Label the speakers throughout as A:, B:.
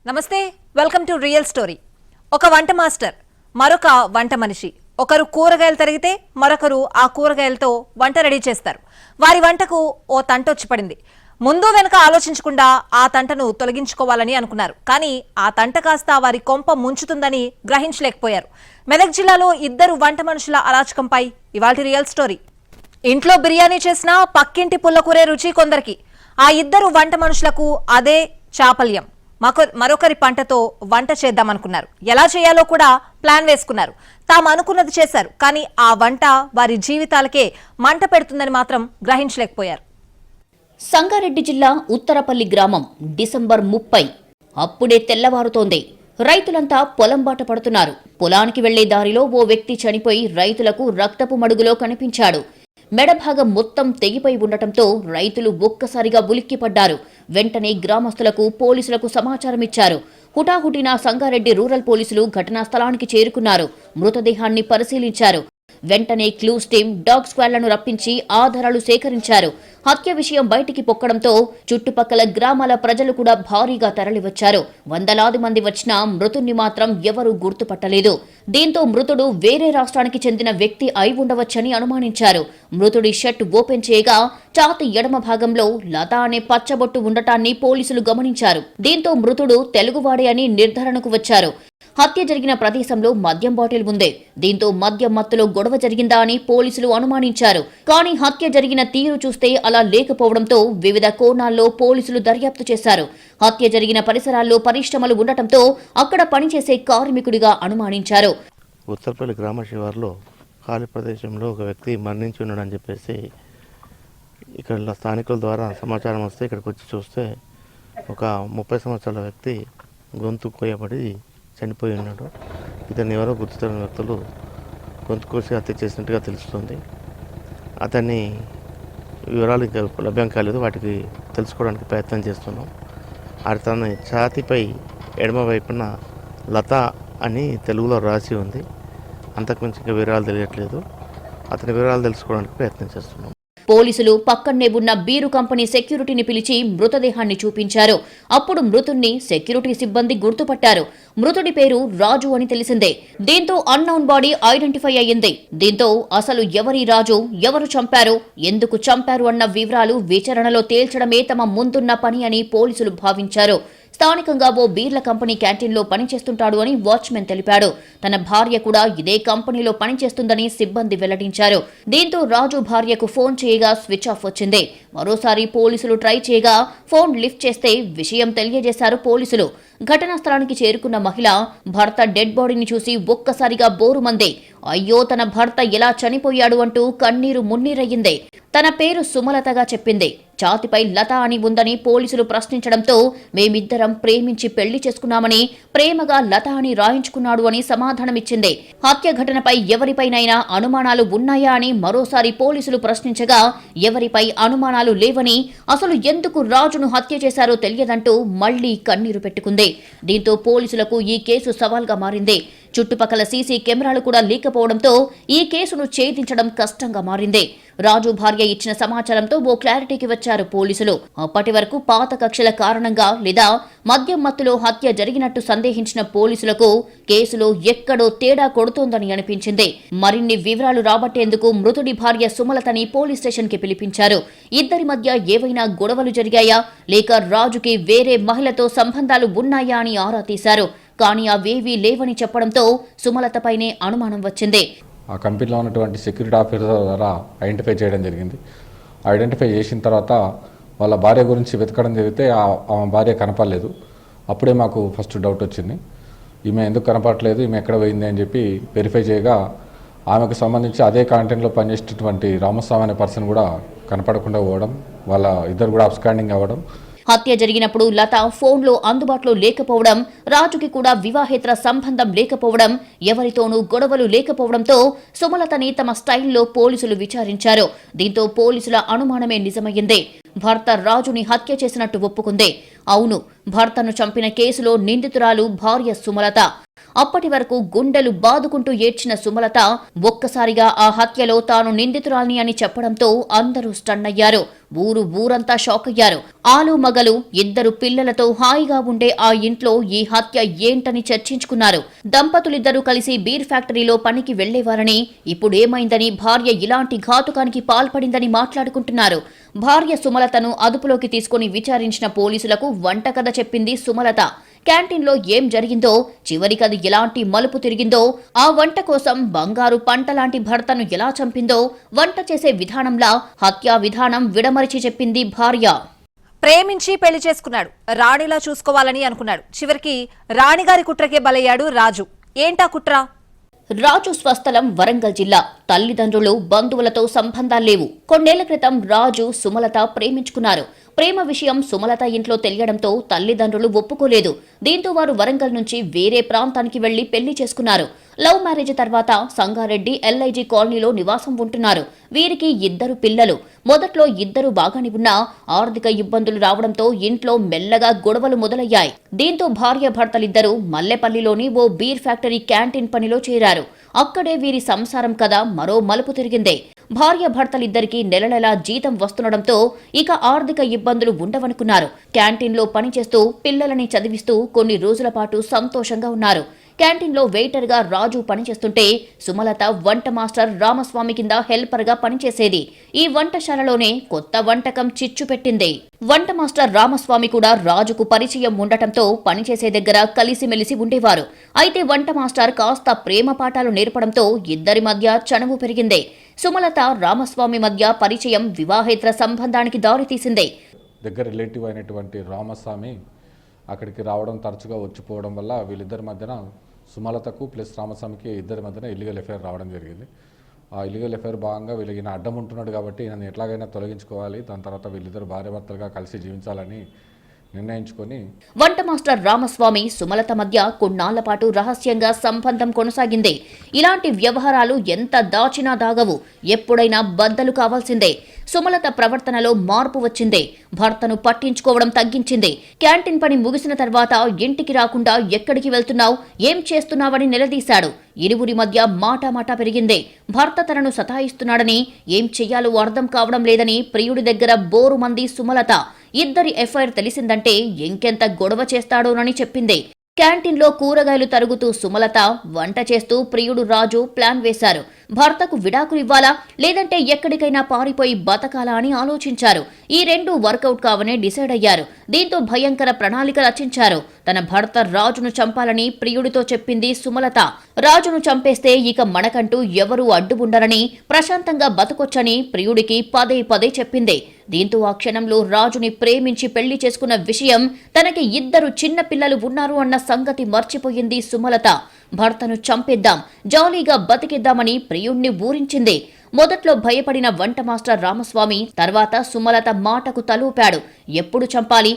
A: నమస్తే, welcome to real story. ఒక వంట మాస్టర్, మరొక వంట మనిషి. ఒకరు కూరగాయలు తరిగితే మరొకరు ఆ కూరగాయలతో వంట రెడీ చేస్తారు. వారి వంటకు ఓ తంట వచ్చి పడింది. ముందు వెనక ఆలోచించకుండా ఆ తంటను తొలగించుకోవాలని అనుకున్నారు. కానీ ఆ తంట కాస్త వారి కొంప ముంచుతుందని గ్రహించలేకపోయారు. మెదక్ జిల్లాలో ఇద్దరు వంట మనుషుల అరాచకంపై ఇవాల్టి రియల్ స్టోరీ. ఇంట్లో బిర్యానీ చేసినా పక్కింటి పుల్లకూరే రుచి కొందరికి. ఆ ఇద్దరు వంట మనుషులకు అదే చాపల్యం. మరొకరి పంటతో వంట చేద్దామనుకున్నారు. ఎలా చేయాలో కూడా ప్లాన్ వేసుకున్నారు. తాము అనుకున్నది చేశారు. కానీ ఆ వంట వారి జీవితాలకే మంట పెడుతుందని మాత్రం గ్రహించలేకపోయారు.
B: సంగారెడ్డి జిల్లా ఉత్తరపల్లి గ్రామం. డిసెంబర్ 30. అప్పుడే తెల్లవారుతోంది. రైతులంతా పొలం బాట పడుతున్నారు. పొలానికి వెళ్లే దారిలో ఓ వ్యక్తి చనిపోయి రైతులకు రక్తపు మడుగులో కనిపించాడు. మెడభాగం మొత్తం తెగిపోయి ఉండటంతో రైతులు ఒక్కసారిగా ఉలిక్కిపడ్డారు. వెంటనే గ్రామస్తులకు, పోలీసులకు సమాచారం ఇచ్చారు. హుటాహుటిన సంగారెడ్డి రూరల్ పోలీసులు ఘటనా స్థలానికి చేరుకున్నారు. మృతదేహాన్ని పరిశీలించారు. వెంటనే క్లూస్ టీం, డాగ్ స్క్వాడ్లను రప్పించి ఆధారాలు సేకరించారు. హత్య విషయం బయటికి పొక్కడంతో చుట్టుపక్కల గ్రామాల ప్రజలు కూడా భారీగా తరలివచ్చారు. వందలాది మంది వచ్చినా మృతుణ్ణి మాత్రం ఎవరూ గుర్తుపట్టలేదు. దీంతో మృతుడు వేరే రాష్ట్రానికి చెందిన వ్యక్తి అయి ఉండవచ్చని అనుమానించారు. మృతుడి షర్ట్ ఓపెన్ చేయగా ఛాతీ ఎడమ భాగంలో లత అనే పచ్చబొట్టు ఉండటాన్ని పోలీసులు గమనించారు. దీంతో మృతుడు తెలుగువాడే అని నిర్ధారణకు వచ్చారు. హత్య జరిగిన ప్రదేశంలో మద్యం బాటిల్ ఉంది. దీంతో మద్యం మత్తులో గొడవ జరిగిందా అని పోలీసులు అనుమానించారు. కానీ హత్య జరిగిన తీరు చూస్తే అలా లేకపోవడంతో వివిధ కోణాల్లో పోలీసులు దర్యాప్తు చేశారు. హత్య జరిగిన పరిసరాల్లో పరిశ్రమలు ఉండటంతో అక్కడ పనిచేసే కార్మికుడిగా అనుమానించారు.
C: ఉత్తరపల్లి గ్రామ శివారులో ఖాళీ ప్రదేశంలో ఒక వ్యక్తి మరణించి ఉన్నాడని చెప్పేసి ఇక్కడ స్థానికుల ద్వారా సమాచారం వస్తే ఇక్కడికి వచ్చి చూస్తే ఒక 30 సంవత్సరాల వ్యక్తి గొంతు కోయబడి చనిపోయి ఉన్నాడు. ఇతన్ని ఎవరో గుర్తుతెలియని వ్యక్తులు గొంతు కోసి హత్య చేసినట్టుగా తెలుస్తుంది. అతన్ని వివరాలు ఇంకా లభ్యం కాలేదు, వాటికి తెలుసుకోవడానికి ప్రయత్నం చేస్తున్నాం. అతని ఛాతీపై ఎడమ వైపున లత అని తెలుగులో రాసి ఉంది. అంతకుమించి ఇంకా వివరాలు తెలియట్లేదు. అతని వివరాలు తెలుసుకోవడానికి ప్రయత్నం చేస్తున్నాం.
B: పోలీసులు పక్కనే ఉన్న బీరు కంపెనీ సెక్యూరిటీని పిలిచి మృతదేహాన్ని చూపించారు. అప్పుడు మృతుణ్ణి సెక్యూరిటీ సిబ్బంది గుర్తుపట్టారు. మృతుడి పేరు రాజు అని తెలిసిందే. దీంతో అన్నౌన్ బాడీ ఐడెంటిఫై అయ్యింది. దీంతో అసలు ఎవరి రాజు, ఎవరు చంపారు, ఎందుకు చంపారు అన్న వివరాలు విచారణలో తేల్చడమే తమ ముందున్న పని అని పోలీసులు భావించారు. స్థానికంగా ఓ బీర్ల కంపెనీ క్యాంటీన్లో పనిచేస్తుంటాడు అని వాచ్మెన్ తెలిపాడు. తన భార్య కూడా ఇదే కంపెనీలో పనిచేస్తుందని సిబ్బంది వెల్లడించారు. దీంతో రాజు భార్యకు ఫోన్ చేయగా స్విచ్ ఆఫ్ వచ్చింది. మరోసారి పోలీసులు ట్రై చేయగా ఫోన్ లిఫ్ట్ చేస్తే విషయం తెలియజేశారు పోలీసులు. ఘటనా స్థలానికి చేరుకున్న మహిళ భర్త డెడ్ బాడీని చూసి ఒక్కసారిగా బోరుమంది. అయ్యో, తన భర్త ఎలా చనిపోయాడు అంటూ కన్నీరు మున్నీరయ్యింది. తన పేరు సుమలతగా చెప్పింది. ఛాతిపై లత అని ఉందని పోలీసులు ప్రశ్నించడంతో మేమిద్దరం ప్రేమించి పెళ్లి చేసుకున్నామని, ప్రేమగా లత అని రాయించుకున్నాడు అని సమాధానమిచ్చింది. హత్య ఘటనపై ఎవరిపైనైనా అనుమానాలు ఉన్నాయా అని మరోసారి పోలీసులు ప్రశ్నించగా ఎవరిపై అనుమానాలు లేవని, అసలు ఎందుకు రాజును హత్య చేశారో తెలియదంటూ మళ్లీ కన్నీరు పెట్టుకుంది. దీంతో పోలీసులకు ఈ కేసు సవాల్గా మారింది. చుట్టుపక్కల సీసీ కెమెరాలు కూడా లేకపోవడంతో ఈ కేసును ఛేదించడం కష్టంగా మారింది. రాజు భార్య ఇచ్చిన సమాచారంతో ఓ క్లారిటీకి వచ్చారు పోలీసులు. అప్పటి వరకు పాత కక్షల కారణంగా లేదా మద్యం మత్తులో హత్య జరిగినట్టు సందేహించిన పోలీసులకు కేసులో ఎక్కడో తేడా కొడుతోందని అనిపించింది. మరిన్ని వివరాలు రాబట్టేందుకు మృతుడి భార్య సుమలతని పోలీస్ స్టేషన్ కి పిలిపించారు. ఇద్దరి మధ్య ఏవైనా గొడవలు జరిగాయా, లేక రాజుకి వేరే మహిళతో సంబంధాలు ఉన్నాయా అని ఆరా తీశారు. కానీ అవేవీ లేవని చెప్పడంతో సుమలతపైనే అనుమానం వచ్చింది.
D: ఆ కంపెనీలో ఉన్నటువంటి సెక్యూరిటీ ఆఫీసర్ ద్వారా ఐడెంటిఫై చేయడం జరిగింది. ఐడెంటిఫై చేసిన తర్వాత వాళ్ళ భార్య గురించి వెతకడం జరిగితే ఆమె భార్య కనపడలేదు. అప్పుడే మాకు ఫస్ట్ డౌట్ వచ్చింది. ఈమె ఎందుకు కనపడలేదు, ఈమె ఎక్కడ పోయింది అని చెప్పి వెరిఫై చేయగా ఆమెకు సంబంధించి అదే కాంటెంట్లో పనిచేసేటటువంటి రామస్వామి అనే పర్సన్ కూడా కనపడకుండా పోవడం, వాళ్ళ ఇద్దరు కూడా అబ్స్కాండింగ్ అవ్వడం.
B: హత్య జరిగినప్పుడు లత ఫోన్లో అందుబాటులో లేకపోవడం, రాజుకి కూడా వివాహేతర సంబంధం లేకపోవడం, ఎవరితోనూ గొడవలు లేకపోవడంతో సుమలతని తమ స్టైల్లో పోలీసులు విచారించారు. దీంతో పోలీసుల అనుమానమే నిజమయ్యింది. భర్త రాజుని హత్య చేసినట్టు ఒప్పుకుంది. అవును, భర్తను చంపిన కేసులో నిందితురాలు భార్య సుమలత. అప్పటి వరకు గుండెలు బాదుకుంటూ ఏడ్చిన సుమలత ఒక్కసారిగా ఆ హత్యలో తాను నిందితురాల్ని అని చెప్పడంతో అందరూ స్టన్ అయ్యారు. ఊరంతా షాక్ అయ్యారు. ఆలు మగలు 2 పిల్లలతో హాయిగా ఉండే ఆ ఇంట్లో ఈ హత్య ఏంటని చర్చించుకున్నారు. దంపతులిద్దరూ కలిసి బీర్ ఫ్యాక్టరీలో పనికి వెళ్లేవారని, ఇప్పుడేమైందని భార్య ఇలాంటి ఘాతుకానికి పాల్పడిందని మాట్లాడుకుంటున్నారు. భార్య సుమలతను అదుపులోకి తీసుకుని విచారించిన పోలీసులకు వంటకథ చెప్పింది సుమలత. క్యాంటీన్లో ఏం జరిగిందో, చివరికది ఎలాంటి మలుపు తిరిగిందో, ఆ వంట కోసం బంగారు పంటలాంటి భర్తను ఎలా చంపిందో, వంట చేసే విధానంలా హత్యా విధానం విడమరిచి చెప్పింది భార్య.
A: ప్రేమించి పెళ్లి చేసుకున్నాడు, రాణిలా చూసుకోవాలని అనుకున్నాడు. చివరికి రాణిగారి కుట్రకే బలయ్యాడు రాజు. ఏంటా కుట్ర?
B: రాజు స్వస్థలం వరంగల్ జిల్లా. తల్లిదండ్రులు, బంధువులతో సంబంధాలు లేవు. కొన్నేళ్ల క్రితం రాజు, సుమలత ప్రేమించుకున్నారు. ప్రేమ విషయం సుమలత ఇంట్లో తెలియడంతో తల్లిదండ్రులు ఒప్పుకోలేదు. దీంతో వారు వరంగల్ నుంచి వేరే ప్రాంతానికి వెళ్లి పెళ్లి చేసుకున్నారు. లవ్ మ్యారేజ్ తర్వాత సంగారెడ్డి LIG కాలనీలో నివాసం ఉంటున్నారు. వీరికి 2 పిల్లలు. మొదట్లో ఇద్దరు బాగానే ఉన్నా ఆర్థిక ఇబ్బందులు రావడంతో ఇంట్లో మెల్లగా గొడవలు మొదలయ్యాయి. దీంతో భార్యాభర్తలిద్దరూ మల్లెపల్లిలోని ఓ బీర్ ఫ్యాక్టరీ క్యాంటీన్ పనిలో చేరారు. అక్కడే వీరి సంసారం కథ మరో మలుపు తిరిగింది. భార్యాభర్తలిద్దరికీ నెలనెలా జీతం వస్తుండడంతో ఇక ఆర్థిక ఇబ్బందులు ఉండవనుకున్నారు. క్యాంటీన్లో పనిచేస్తూ పిల్లలని చదివిస్తూ కొన్ని రోజుల పాటు సంతోషంగా ఉన్నారు. క్యాంటీన్లో వెయిటర్గా రాజు పనిచేస్తుంటే సుమలత వంట మాస్టర్ రామస్వామి కింద హెల్పర్గా పనిచేసేది. ఈ వంటశాలలోనే కొత్త వంటకం చిచ్చు పెట్టింది. వంట మాస్టర్ రామస్వామి కూడా రాజుకు పరిచయం ఉండటంతో పనిచేసే దగ్గర కలిసిమెలిసి ఉండేవారు. అయితే వంట మాస్టర్ కాస్త ప్రేమ పాఠాలు నేర్పడంతో ఇద్దరి మధ్య చనువు పెరిగింది. సుమలత రామస్వామి మధ్య పరిచయం వివాహేతర సంబంధానికి దారితీసింది.
D: దగ్గర రిలేటివ్ అయినటువంటి రామస్వామి అక్కడికి రావడం, తరచుగా వచ్చిపోవడం వల్ల వీళ్ళిద్దరి మధ్యన సుమలతకు ప్లస్ రామస్వామికి ఇద్దరి మధ్యన ఇల్లీగల్ ఎఫైర్ రావడం జరిగింది. ఆ ఇల్లీగల్ ఎఫైర్ భాగంగా వీళ్ళకి ఈయన అడ్డం ఉంటున్నాడు కాబట్టి నన్ను ఎట్లాగైనా తొలగించుకోవాలి, దాని తర్వాత వీళ్ళిద్దరు భార్యాభర్తలుగా కలిసి జీవించాలని నిర్ణయించుకొని
B: వంట మాస్టర్ రామస్వామి, సుమలత మధ్య కొన్నాళ్ల పాటు రహస్యంగా సంబంధం కొనసాగింది. ఇలాంటి వ్యవహారాలు ఎంత దాచినా దాగవు, ఎప్పుడైనా బద్దలు కావాల్సిందే. సుమలత ప్రవర్తనలో మార్పు వచ్చింది. భర్తను పట్టించుకోవడం తగ్గించింది. క్యాంటీన్ పని ముగిసిన తర్వాత ఇంటికి రాకుండా ఎక్కడికి వెళ్తున్నావు, ఏం చేస్తున్నావని నిలదీశాడు. ఇరువురి మధ్య మాటామాటా పెరిగింది. భర్త తనను సతాయిస్తున్నాడని, ఏం చెయ్యాలో అర్థం కావడం లేదని ప్రియుడి దగ్గర బోరుమంది సుమలత. ఇద్దరి ఎఫ్ఐఆర్ తెలిసిందంటే ఇంకెంత గొడవ చేస్తాడోనని చెప్పింది. క్యాంటీన్లో కూరగాయలు తరుగుతూ సుమలత, వంట చేస్తూ ప్రియుడు రాజు ప్లాన్ వేశారు. భర్తకు విడాకులు ఇవ్వాలా, లేదంటే ఎక్కడికైనా పారిపోయి బతకాలా అని ఆలోచించారు. ఈ రెండు వర్కౌట్ కావనే డిసైడ్ అయ్యారు. దీంతో భయంకర ప్రణాళిక రచించారు. తన భర్త రాజును చంపాలని ప్రియుడితో చెప్పింది సుమలత. రాజును చంపేస్తే ఇక మనకంటూ ఎవరూ అడ్డు ఉండరని, ప్రశాంతంగా బతకొచ్చని ప్రియుడికి పదే పదే చెప్పింది. దీంతో ఆ క్షణంలో రాజుని ప్రేమించి పెళ్లి చేసుకున్న విషయం, తనకి 2 చిన్న పిల్లలు ఉన్నారు అన్న సంగతి మర్చిపోయింది సుమలత. భర్తను చంపేద్దాం, జాలీగా బతికిద్దామని ప్రియుణ్ణి ఊరించింది. మొదట్లో భయపడిన వంట మాస్టర్ రామస్వామి తర్వాత సుమలత మాటకు తలూపాడు. ఎప్పుడు చంపాలి,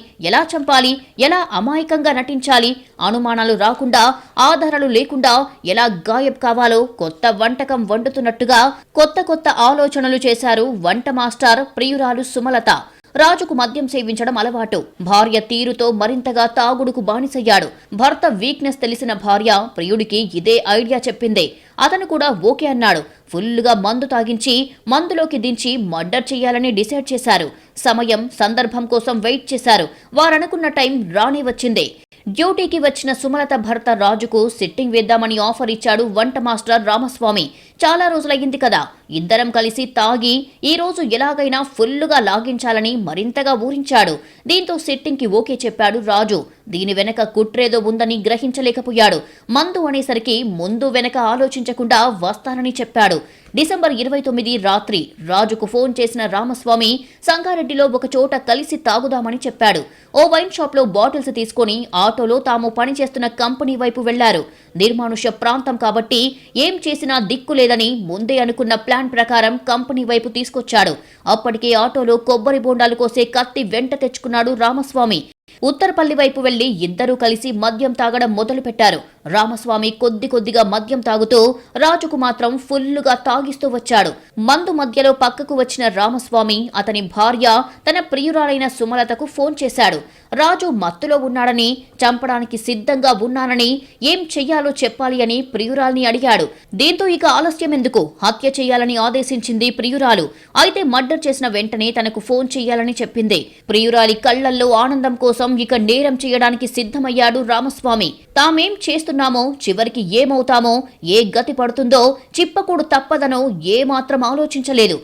B: ఎలా అమాయకంగా నటించాలి, అనుమానాలు రాకుండా, ఆధారాలు లేకుండా ఎలా గాయబ్ కావాలో కొత్త వంటకం వండుతున్నట్టుగా కొత్త ఆలోచనలు చేశారు వంట మాస్టర్, ప్రియురాలు సుమలత. రాజుకు మద్యం సేవించడం అలవాటు. భార్య తీరుతో మరింతగా తాగుడుకు బానిసయ్యాడు. భర్త వీక్నెస్ తెలిసిన భార్య ప్రియుడికి ఇదే ఐడియా చెప్పింది. అతను కూడా ఓకే అన్నాడు. ఫుల్లుగా మందు తాగించి మందులోకి దించి మర్డర్ చేయాలని డిసైడ్ చేశారు. సమయం, సందర్భం కోసం వెయిట్ చేశారు. వారనుకున్న టైం రానే వచ్చింది. డ్యూటీకి వచ్చిన సుమలత భర్త రాజుకు సిట్టింగ్ వేద్దామని ఆఫర్ ఇచ్చాడు వంట మాస్టర్ రామస్వామి. చాలా రోజులయ్యింది కదా, ఇద్దరం కలిసి తాగి ఈ రోజు ఎలాగైనా ఫుల్లుగా లాగించాలని మరింతగా ఊరించాడు. దీంతో సిట్టింగ్కి ఓకే చెప్పాడు రాజు. దీని వెనక కుట్రేదో ఉందని గ్రహించలేకపోయాడు. మందు అనేసరికి ముందు వెనక ఆలోచించకుండా వస్తానని చెప్పాడు. డిసెంబర్ 29 రాత్రి రాజుకు ఫోన్ చేసిన రామస్వామి సంగారెడ్డిలో ఒక చోట కలిసి తాగుదామని చెప్పాడు. ఓ వైన్ షాప్లో బాటిల్స్ తీసుకుని ఆటోలో తాము పనిచేస్తున్న కంపెనీ వైపు వెళ్లారు. నిర్మానుష్య ప్రాంతం కాబట్టి ఏం చేసినా దిక్కు లేదని ముందే అనుకున్న ప్లాన్ ప్రకారం కంపెనీ వైపు తీసుకొచ్చాడు. అప్పటికే ఆటోలో కొబ్బరి బోండాలు కోసే కత్తి వెంట తెచ్చుకున్నాడు రామస్వామి. ఉత్తరపల్లి వైపు వెళ్లి ఇద్దరూ కలిసి మద్యం తాగడం మొదలుపెట్టారు. రామస్వామి కొద్దిగా మద్యం తాగుతూ రాజుకు మాత్రం ఫుల్లుగా తాగిస్తూ వచ్చాడు. మందు మధ్యలో పక్కకు వచ్చిన రామస్వామి అతని భార్య తన ప్రియురాలైన సుమలతకు ఫోన్ చేశాడు. రాజు మత్తులో ఉన్నాడని, చంపడానికి సిద్ధంగా ఉన్నానని, ఏం చెయ్యాలో చెప్పాలి అని ప్రియురాల్ని అడిగాడు. దీంతో ఇక ఆలస్యం ఎందుకు, హత్య చేయాలని ఆదేశించింది ప్రియురాలు. అయితే మర్డర్ చేసిన వెంటనే తనకు ఫోన్ చెయ్యాలని చెప్పింది. ప్రియురాలి కళ్లల్లో ఆనందం కోసం ఇక నేరం చేయడానికి సిద్ధమయ్యాడు రామస్వామి. తామేం చేస్తున్నామో, చివరికి ఏమవుతామో, ఏ గతి పడుతుందో చిప్పకూడు తప్పదనో ఏమాత్రం ఆలోచించలేదు.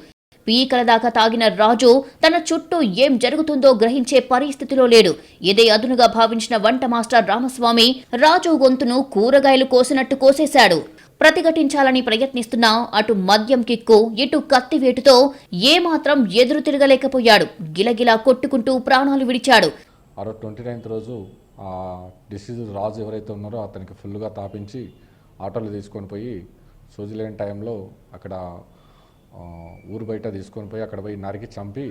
B: పీకల దాకా తాగిన రాజు తన చుట్టూ ఏం జరుగుతుందో గ్రహించే పరిస్థితిలో లేడు. ఇదే అదునుగా భావించిన వంట మాస్టర్ రామస్వామి రాజు గొంతును కూరగాయలు కోసినట్టు కోసేశాడు. ప్రతిఘటించాలని ప్రయత్నిస్తున్నా అటు మద్యం కిక్కు, ఇటు కత్తివేటుతో ఏమాత్రం ఎదురు తిరగలేకపోయాడు. గిలగిలా కొట్టుకుంటూ ప్రాణాలు విడిచాడు.
D: 29th రోజు ఆ డిసీజ్ రాజు ఎవరైతే ఉన్నారో అతనికి ఫుల్గా తాపించి ఆటోలో తీసుకొని పోయి సోజిలేని టైంలో అక్కడ ఊరు బయట తీసుకొని పోయి అక్కడ పోయి నరికి చంపి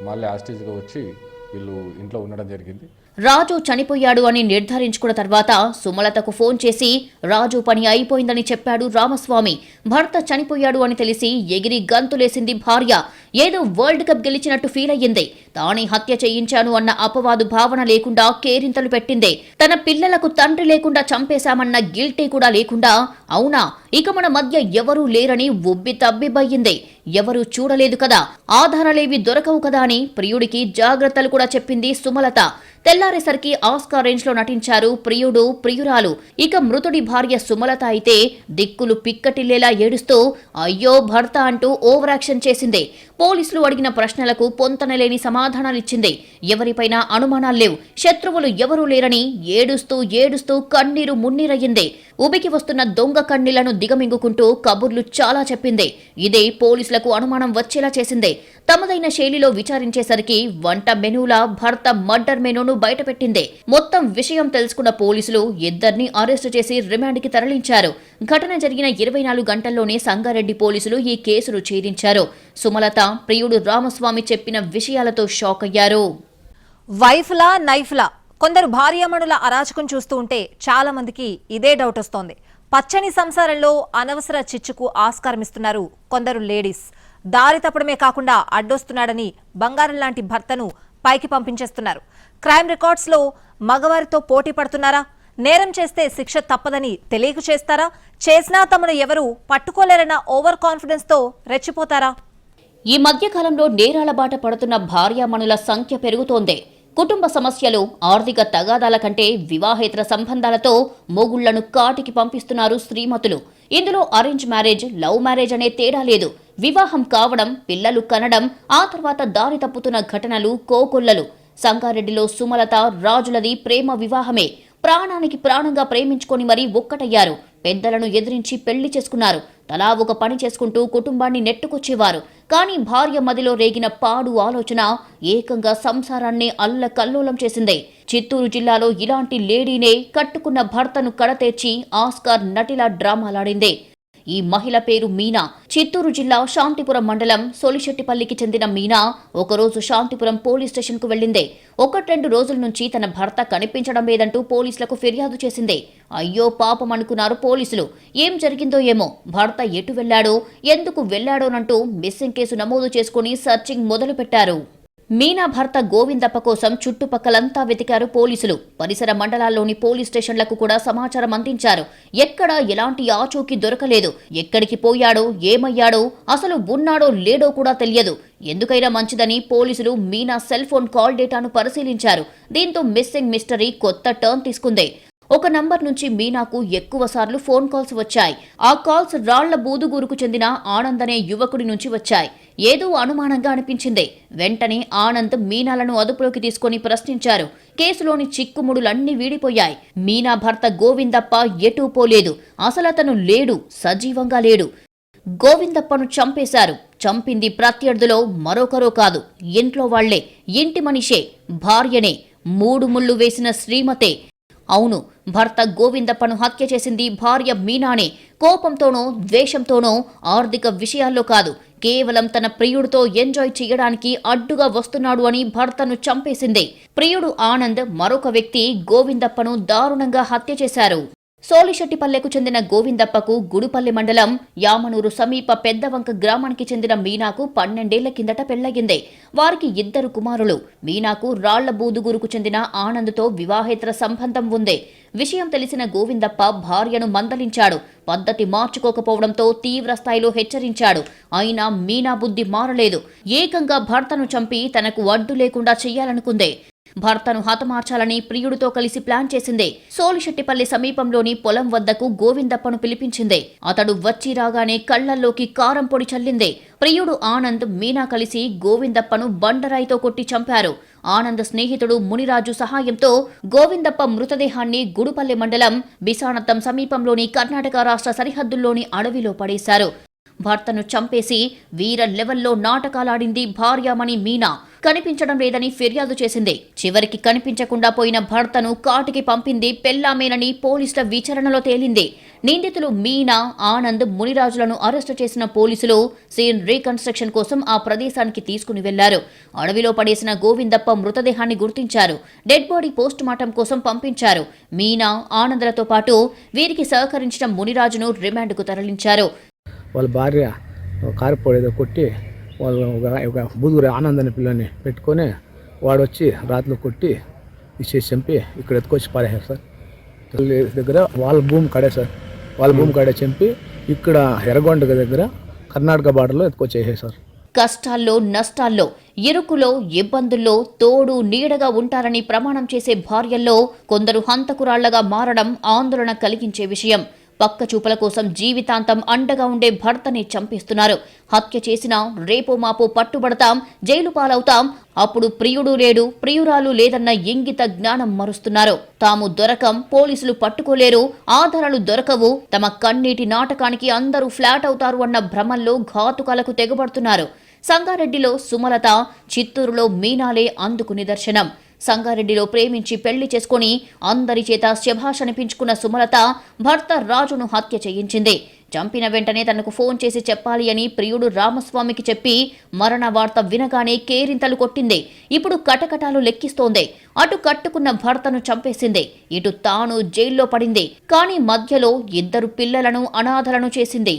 D: మళ్ళీ యాస్టేజ్గా వచ్చి వీళ్ళు ఇంట్లో ఉండడం జరిగింది.
B: రాజు చనిపోయాడు అని నిర్ధారించుకున్న తర్వాత సుమలతకు ఫోన్ చేసి రాజు పని అయిపోయిందని చెప్పాడు రామస్వామి. భర్త చనిపోయాడు అని తెలిసి ఎగిరి గంతులేసింది భార్య. ఏదో వరల్డ్ కప్ గెలిచినట్టు ఫీల్ అయ్యింది. తానే హత్య చేయించాను అన్న అపవాదు భావన లేకుండా కేరింతలు పెట్టింది. తన పిల్లలకు తండ్రి లేకుండా చంపేశామన్న గిల్టీ కూడా లేకుండా, అవునా ఇక మన మధ్య ఎవరూ లేరని ఉబ్బి తబ్బిబ్బయింది. ఎవరూ చూడలేదు కదా, ఆధారాలేవి దొరకవు కదా అని ప్రియుడికి జాగ్రత్తలు కూడా చెప్పింది సుమలత. తెల్లారేసరికి ఆస్కార్ రేంజ్ లో నటించారు ప్రియుడు, ప్రియురాలు. ఇక మృతుడి భార్య సుమలత అయితే దిక్కులు పిక్కటిల్లేలా ఏడుస్తూ అయ్యో భర్త అంటూ ఓవరాక్షన్ చేసింది. పోలీసులు అడిగిన ప్రశ్నలకు పొంతనలేని సమాధానాలిచ్చింది. ఎవరిపైనా అనుమానాల్లేవు, శత్రువులు ఎవరూ లేరని ఏడుస్తూ కన్నీరు మున్నీరయ్యింది. ఉబికి వస్తున్న దొంగ కన్నీళ్లను దిగమింగుకుంటూ కబుర్లు చాలా చెప్పింది. ఇదే పోలీసులకు అనుమానం వచ్చేలా చేసింది. తమదైన శైలిలో విచారించేసరికి వంట మెనూలా భర్త మర్డర్ మెనూను బయటపెట్టింది. మొత్తం విషయం తెలుసుకున్న పోలీసులు ఇద్దరిని అరెస్టు చేసి రిమాండ్కి తరలించారు. ఘటన జరిగిన 24 గంటల్లోనే సంగారెడ్డి పోలీసులు ఈ కేసును ఛేదించారు. సుమలత, ప్రియుడు రామస్వామి చెప్పిన విషయాలతో షాక్ అయ్యారు.
A: వైఫ్లా నైఫ్లా కొందరు భార్యామణుల అరాచకం చూస్తూ ఉంటే చాలా మందికి ఇదే డౌట్ వస్తోంది. పచ్చని సంసారంలో అనవసర చిచ్చుకు ఆస్కారమిస్తున్నారు కొందరు లేడీస్. దారి తప్పడమే కాకుండా అడ్డొస్తున్నాడని బంగారం లాంటి భర్తను పైకి పంపించేస్తున్నారు. క్రైమ్ రికార్డ్స్ లో మగవారితో పోటీ పడుతున్నారా? నేరం చేస్తే శిక్ష తప్పదని తెలియక చేస్తారా? చేసినా తమను ఎవరు పట్టుకోలేరన్న ఓవర్ కాన్ఫిడెన్స్ తో రెచ్చిపోతారా?
B: ఈ మధ్యకాలంలో నేరాల బాట పడుతున్న భార్యామణుల సంఖ్య పెరుగుతోంది. కుటుంబ సమస్యలు, ఆర్థిక తగాదాల కంటే వివాహేతర సంబంధాలతో మొగుళ్లను కాటికి పంపిస్తున్నారు శ్రీమతులు. ఇందులో అరేంజ్ మ్యారేజ్, లవ్ మ్యారేజ్ అనే తేడా లేదు. వివాహం కావడం, పిల్లలు కనడం, ఆ తర్వాత దారి తప్పుతున్న ఘటనలు కోకొల్లలు. సంగారెడ్డిలో సుమలత, రాజులది ప్రేమ వివాహమే. ప్రాణానికి ప్రాణంగా ప్రేమించుకొని మరీ ఒక్కటయ్యారు. పెద్దలను ఎదిరించి పెళ్లి చేసుకున్నారు. తలా ఒక పని చేసుకుంటూ కుటుంబాన్ని నెట్టుకొచ్చేవారు. కానీ భార్య మదిలో రేగిన పాడు ఆలోచన ఏకంగా సంసారాన్ని అల్లకల్లోలం చేసింది. చిత్తూరు జిల్లాలో ఇలాంటి లేడీనే కట్టుకున్న భర్తను కడతేర్చి ఆస్కార్ నటిలా డ్రామాలాడింది. ఈ మహిళ పేరు మీనా. చిత్తూరు జిల్లా శాంతిపురం మండలం సోలిశెట్టిపల్లికి చెందిన మీనా ఒకరోజు శాంతిపురం పోలీస్ స్టేషన్ కు వెళ్లింది. 1-2 రోజుల నుంచి తన భర్త కనిపించడం లేదంటూ పోలీసులకు ఫిర్యాదు చేసింది. అయ్యో పాపం అనుకున్నారు పోలీసులు. ఏం జరిగిందో ఏమో, భర్త ఎటు వెళ్లాడో, ఎందుకు వెళ్లాడోనంటూ మిస్సింగ్ కేసు నమోదు చేసుకుని సర్చింగ్ మొదలుపెట్టారు. మీనా భర్త గోవిందప్ప కోసం చుట్టుపక్కలంతా వెతికారు పోలీసులు. పరిసర మండలాల్లోని పోలీస్ స్టేషన్లకు కూడా సమాచారం అందించారు. ఎక్కడా ఎలాంటి ఆచూకీ దొరకలేదు. ఎక్కడికి పోయాడో, ఏమయ్యాడో, అసలు ఉన్నాడో లేడో కూడా తెలియదు. ఎందుకైనా మంచిదని పోలీసులు మీనా సెల్ ఫోన్ కాల్ డేటాను పరిశీలించారు. దీంతో మిస్సింగ్ మిస్టరీ కొత్త టర్న్ తీసుకుంది. ఒక నంబర్ నుంచి మీనాకు ఎక్కువ సార్లు ఫోన్ కాల్స్ వచ్చాయి. ఆ కాల్స్ రాళ్ల బూదుగూరుకు చెందిన ఆనంద్ అనే యువకుడి నుంచి వచ్చాయి. ఏదో అనుమానంగా అనిపించింది. వెంటనే ఆనంద్ మీనాలను అదుపులోకి తీసుకుని ప్రశ్నించారు. కేసులోని చిక్కుముడులన్నీ వీడిపోయాయి. మీనా భర్త గోవిందప్ప ఎటూ పోలేదు. అసలతను లేడు, సజీవంగా లేడు. గోవిందప్పను చంపేశారు. చంపింది ప్రత్యర్థులో మరొకరో కాదు, ఇంట్లో వాళ్లే, ఇంటి మనిషే, భార్యనే, 3 ముళ్ళు వేసిన శ్రీమతే. అవును, భర్త గోవిందప్పను హత్య చేసింది భార్య మీనానే. కోపంతోనో, ద్వేషంతోనో, ఆర్థిక విషయాల్లో కాదు, కేవలం తన ప్రియుడితో ఎంజాయ్ చేయడానికి అడ్డుగా వస్తున్నాడు అని భర్తను చంపేసింది. ప్రియుడు ఆనంద్ మరొక వ్యక్తి గోవిందప్పను దారుణంగా హత్య చేశారు. సోలిశెట్టిపల్లెకు చెందిన గోవిందప్పకు గుడిపల్లి మండలం యామనూరు సమీప పెద్దవంక గ్రామానికి చెందిన మీనాకు 12 ఏళ్ల కిందట పెళ్లగింది. వారికి 2 కుమారులు. మీనాకు రాళ్ల బూదుగురుకు చెందిన ఆనంద్తో వివాహేతర సంబంధం ఉంది. విషయం తెలిసిన గోవిందప్ప భార్యను మందలించాడు. పద్ధతి మార్చుకోకపోవడంతో తీవ్ర స్థాయిలో హెచ్చరించాడు. అయినా మీనా బుద్ధి మారలేదు. ఏకంగా భర్తను చంపి తనకు అడ్డు లేకుండా చెయ్యాలనుకుంది. భర్తను హతమార్చాలని ప్రియుడితో కలిసి ప్లాన్ చేసింది. సోలిశెట్టిపల్లి సమీపంలోని పొలం వద్దకు గోవిందప్పను పిలిపించింది. అతడు వచ్చి రాగానే కళ్లల్లోకి కారం పొడి చల్లింది. ప్రియుడు ఆనంద్, మీనా కలిసి గోవిందప్పను బండరాయితో కొట్టి చంపారు. ఆనంద్ స్నేహితుడు మునిరాజు సహాయంతో గోవిందప్ప మృతదేహాన్ని గుడిపల్లి మండలం బిసానత్తం సమీపంలోని కర్ణాటక రాష్ట్ర సరిహద్దుల్లోని అడవిలో పడేశారు. భర్తను చంపేసి వీర లెవెల్లో నాటకాలాడింది భార్యామణి మీనా. కనిపించడం లేదని ఫిర్యాదు చేసింది. చివరికి కనిపించకుండా పోయిన భర్తను కాటికి పంపింది పెళ్లామేనని పోలీసుల విచారణలో తేలింది. నిందితులు మీనా, ఆనంద్, మునిరాజులను అరెస్టు చేసిన పోలీసులు సీన్ రీకన్స్ట్రక్షన్ కోసం ఆ ప్రదేశానికి తీసుకుని వెళ్లారు. అడవిలో పడేసిన గోవిందప్ప మృతదేహాన్ని గుర్తించారు. డెడ్ బాడీ పోస్ట్ మార్టం కోసం పంపించారు. మీనా, ఆనంద్లతో పాటు వీరికి సహకరించిన మునిరాజును రిమాండ్కు తరలించారు.
E: వాళ్ళ భార్య కారిపోడు ఏదో కొట్టి వాళ్ళు ఒక బుదుగురు ఆనంద్ అనే పిల్లని పెట్టుకొని వాడు వచ్చి రాత్రిలో కొట్టి ఇచ్చేసి చంపి ఇక్కడ ఎత్తుకొచ్చి పారేశారు సార్. దగ్గర వాళ్ళ భూమి కాడే సార్, వాళ్ళ భూమి కాడే చంపి ఇక్కడ ఎర్రగొండ దగ్గర కర్ణాటక బార్డర్లో ఎత్తుకొచ్చేసారు.
B: కష్టాల్లో, నష్టాల్లో, ఇరుకులో, ఇబ్బందుల్లో తోడు నీడగా ఉంటారని ప్రమాణం చేసే భార్యల్లో కొందరు హంతకురాళ్లగా మారడం ఆందోళన కలిగించే విషయం. పక్క చూపుల కోసం జీవితాంతం అండగా ఉండే భర్తని చంపేస్తున్నారు. హత్య చేసినా రేపో మాపో పట్టుబడతాం, జైలు పాలవుతాం, అప్పుడు ప్రియుడు లేడు, ప్రియురాలు లేదన్న ఇంగిత జ్ఞానం మరుస్తున్నారు. తాము దొరకం, పోలీసులు పట్టుకోలేరు, ఆధారాలు దొరకవు, తమ కన్నీటి నాటకానికి అందరూ ఫ్లాట్ అవుతారు అన్న భ్రమల్లో ఘాతుకాలకు తెగబడుతున్నారు. సంగారెడ్డిలో సుమలత, చిత్తూరులో మీనాలే అందుకు నిదర్శనం. సంగారెడ్డిలో ప్రేమించి పెళ్లి చేసుకుని అందరి చేత శభాష్ అనిపించుకున్న సుమలత భర్త రాజును హత్య చేయించింది. చంపిన వెంటనే తనకు ఫోన్ చేసి చెప్పాలి అని ప్రియుడు రామస్వామికి చెప్పి మరణ వార్త వినగానే కేరింతలు కొట్టింది. ఇప్పుడు కటకటాలు లెక్కిస్తోంది. అటు కట్టుకున్న భర్తను చంపేసింది, ఇటు తాను జైల్లో పడింది. కానీ మధ్యలో 2 పిల్లలను అనాథలను చేసింది.